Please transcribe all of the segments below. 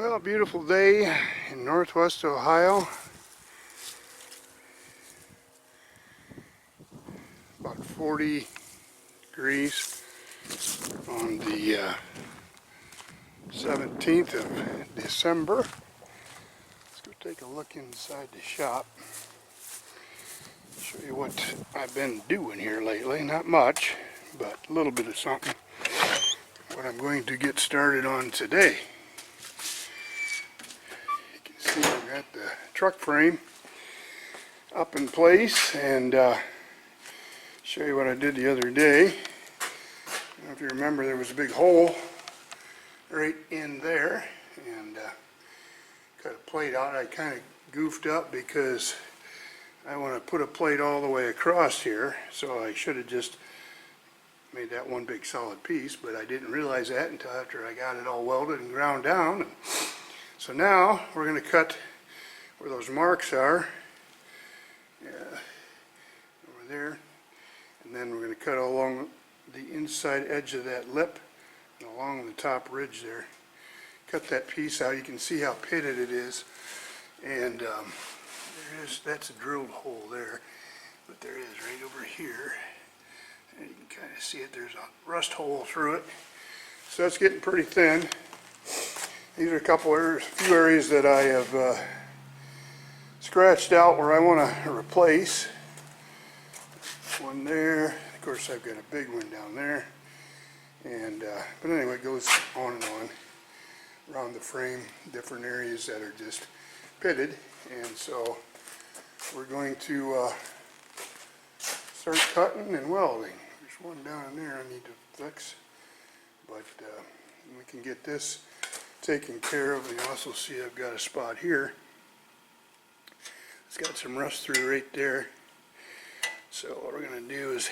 Well, a beautiful day in northwest Ohio. About 40 degrees on the 17th of December. Let's go take a look inside the shop. Show you what I've been doing here lately. Not much, but a little bit of something. What I'm going to get started on today. You can see I've got the truck frame up in place, and show you what I did the other day. I don't know if you remember, there was a big hole right in there, and cut a plate out. I kind of goofed up because I want to put a plate all the way across here, so I should have just made that one big solid piece, but I didn't realize that until after I got it all welded and ground down. So now we're going to cut where those marks are, over there, and then we're going to cut along the inside edge of that lip and along the top ridge there. Cut that piece out. You can see how pitted it is, and that's a drilled hole there, but there is right over here, and you can kind of see it. There's a rust hole through it, so it's getting pretty thin. These are a few areas that I have scratched out where I want to replace. One there, of course I've got a big one down there, and but anyway, it goes on and on around the frame, different areas that are just pitted, and so we're going to start cutting and welding. There's one down in there I need to fix, but we can get this taken care of. And you also see I've got a spot here. It's got some rust through right there. So what we're going to do is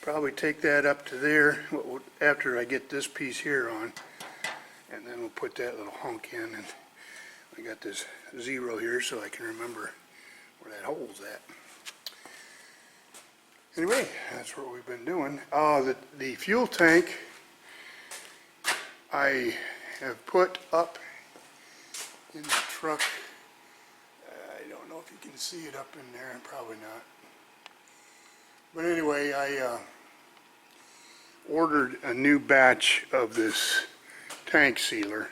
probably take that up to there after I get this piece here on, and then we'll put that little hunk in. And I got this 0 here so I can remember where that hole's at. Anyway, that's what we've been doing. The fuel tank I have put up in the truck. I don't know if you can see it up in there, probably not. But anyway, I ordered a new batch of this tank sealer,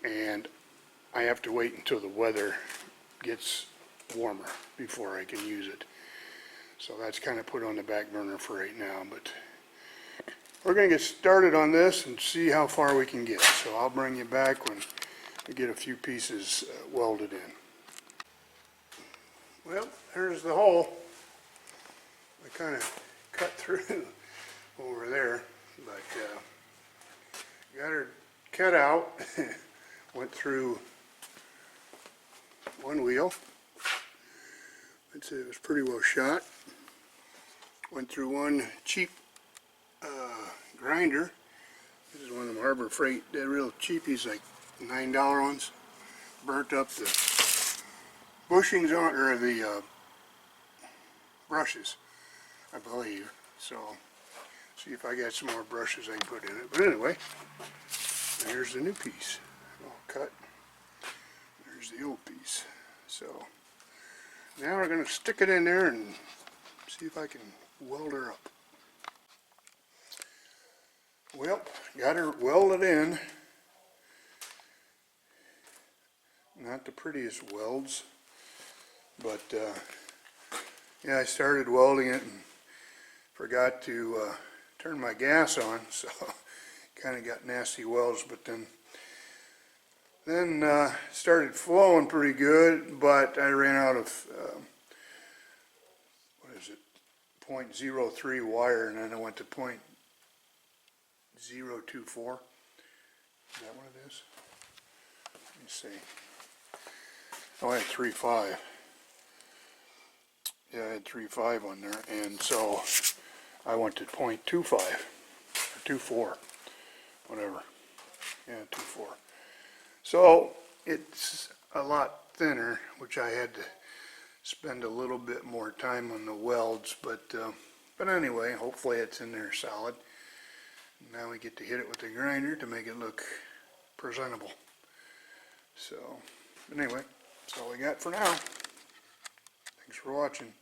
and I have to wait until the weather gets warmer before I can use it. So that's kind of put on the back burner for right now, but we're going to get started on this and see how far we can get. So I'll bring you back when we get a few pieces welded in. Well, there's the hole. I kind of cut through over there, but got her cut out. Went through one wheel. I'd say it was pretty well shot. Went through one cheap grinder. This is one of them Harbor Freight, they're real cheapies, like $9 ones. Burnt up the bushings on, or the brushes, I believe. So see if I got some more brushes I can put in it. But anyway, there's the new piece all cut. There's the old piece. So now we're going to stick it in there and see if I can weld her up. Well, got her welded in. Not the prettiest welds, but yeah, I started welding it and forgot to turn my gas on, so kind of got nasty welds. But then started flowing pretty good, but I ran out of what is it, 0.03 wire, and then I went to 0.024. Is that what it is? Let me see. Oh, I had 3.5. Yeah, I had 3.5 on there, and so I went to 0.25 or 2.4, whatever. Yeah, 2.4. So it's a lot thinner, which I had to spend a little bit more time on the welds, but anyway, hopefully it's in there solid. Now we get to hit it with the grinder to make it look presentable. So, but anyway, that's all I got for now. Thanks for watching.